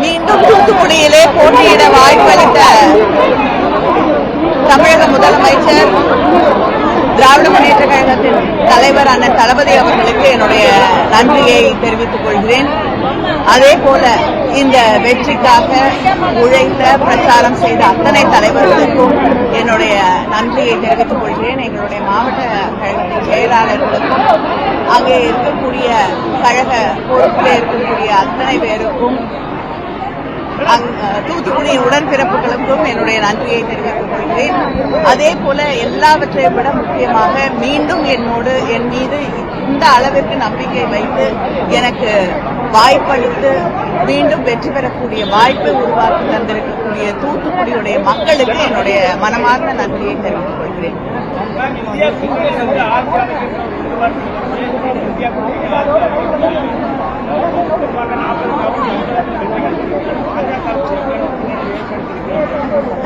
மீண்டும் தூத்துக்குடியிலே போட்டியிட வாய்ப்பளித்த தமிழக முதலமைச்சர் திராவிட முன்னேற்ற கழகத்தின் தலைவர் அண்ணன் தளபதி அவர்களுக்கு என்னுடைய நன்றியை தெரிவித்துக் கொள்கிறேன். அதே போல இந்த வெற்றிக்காக உழைத்த பிரச்சாரம் செய்த அத்தனை தலைவர்களுக்கும் என்னுடைய நன்றியை தெரிவித்துக் கொள்கிறேன். எங்களுடைய மாவட்ட கழகத்தின் செயலாளர்களுக்கும் அங்கே இருக்கக்கூடிய கழக பொறுப்பில் இருக்கக்கூடிய அத்தனை பேருக்கும் தூத்துக்குடி உடன்பிறப்புகளுக்கும் என்னுடைய நன்றியை தெரிவித்துக் கொள்கிறேன். அதே போல எல்லாவற்றையும் விட முக்கியமாக மீண்டும் என் மீது இந்த அளவிற்கு நம்பிக்கை வைத்து எனக்கு வாய்ப்பளித்து மீண்டும் வெற்றி பெறக்கூடிய வாய்ப்பை உருவாக்கி தந்திருக்கக்கூடிய தூத்துக்குடியுடைய மக்களுக்கு என்னுடைய மனமார்ந்த நன்றியை தெரிவித்துக் கொள்கிறேன்.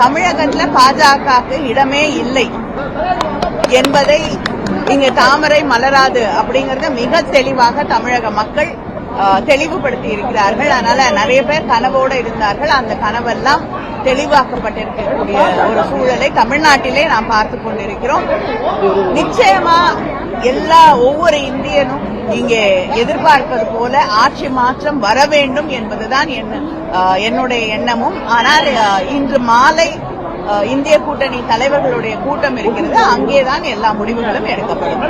தமிழகத்தில் பாஜகவுக்கு இடமே இல்லை என்பதை இங்கு தாமரை மலராது அப்படிங்கறத மிக தெளிவாக தமிழக மக்கள் தெளிவுபடுத்தி இருக்கிறார்கள். அதனால நிறைய பேர் கனவோடு இருந்தார்கள். அந்த கனவெல்லாம் தெளிவாக்கப்பட்டிருக்கக்கூடிய ஒரு சூழலை தமிழ்நாட்டிலே நாம் பார்த்துக் கொண்டிருக்கிறோம். நிச்சயமா ஒவ்வொரு இந்தியனும் இங்கே எதிர்பார்ப்பது போல ஆட்சி மாற்றம் வர வேண்டும் என்பதுதான் என்னுடைய எண்ணமும். ஆனால் இன்று மாலை இந்திய கூட்டணி தலைவர்களுடைய கூட்டம் இருக்கிறது. அங்கேதான் எல்லா முடிவுகளும் எடுக்கப்படும்.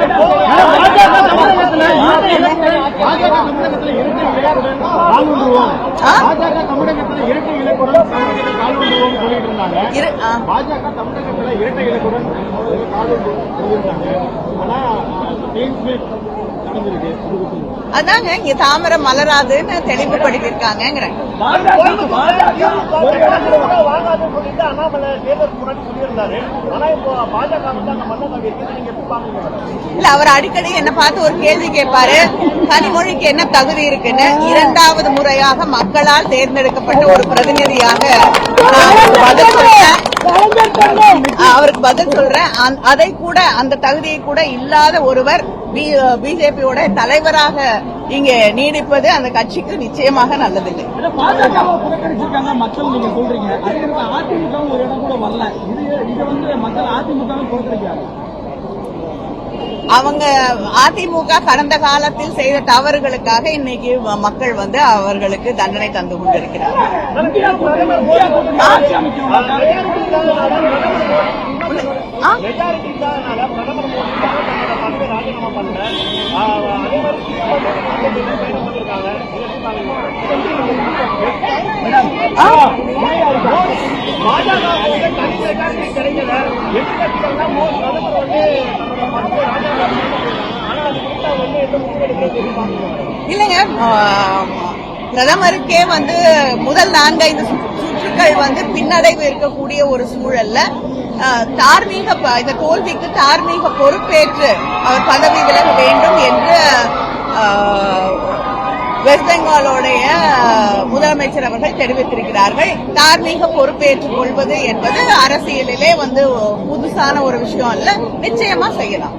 அதாங்க இங்க தாமரை மலராதுன்னு தெளிவுபடுத்திருக்காங்க. இல்ல அவர் அடிக்கடி என்ன பார்த்து ஒரு கேள்வி கேட்பாரு, கனிமொழிக்கு என்ன தகுதி இருக்குன்னு. இரண்டாவது முறையாக மக்களால் தேர்ந்தெடுக்கப்பட்ட ஒரு பிரதிநிதியாக அவருக்கு பதில் சொல்றேன். அதை கூட அந்த தகுதியை கூட இல்லாத ஒருவர் பிஜேபியோட தலைவராக இங்கே நீடிப்பது அந்த கட்சிக்கு நிச்சயமாக நல்லதில்லை. அவங்க அதிமுக கடந்த காலத்தில் செய்த தவறுகளுக்காக இன்னைக்கு மக்கள் அவர்களுக்கு தண்டனை தந்து கொண்டிருக்கிறார்கள். இல்லைங்க, பிரதமருக்கே முதல் 4-5 சுற்றுக்கள் பின்னடைவு இருக்கக்கூடிய ஒரு சூழல்ல இந்த தோல்விக்கு தார்மீக பொறுப்பேற்று அவர் பதவி விலக வேண்டும் என்று வெஸ்ட் பெங்காலோடைய முதலமைச்சர் அவர்கள் தெரிவித்திருக்கிறார்கள். தார்மீக பொறுப்பேற்றுக் கொள்வது என்பது அரசியலிலே புதுசான ஒரு விஷயம் அல்ல. நிச்சயமா செய்யலாம்.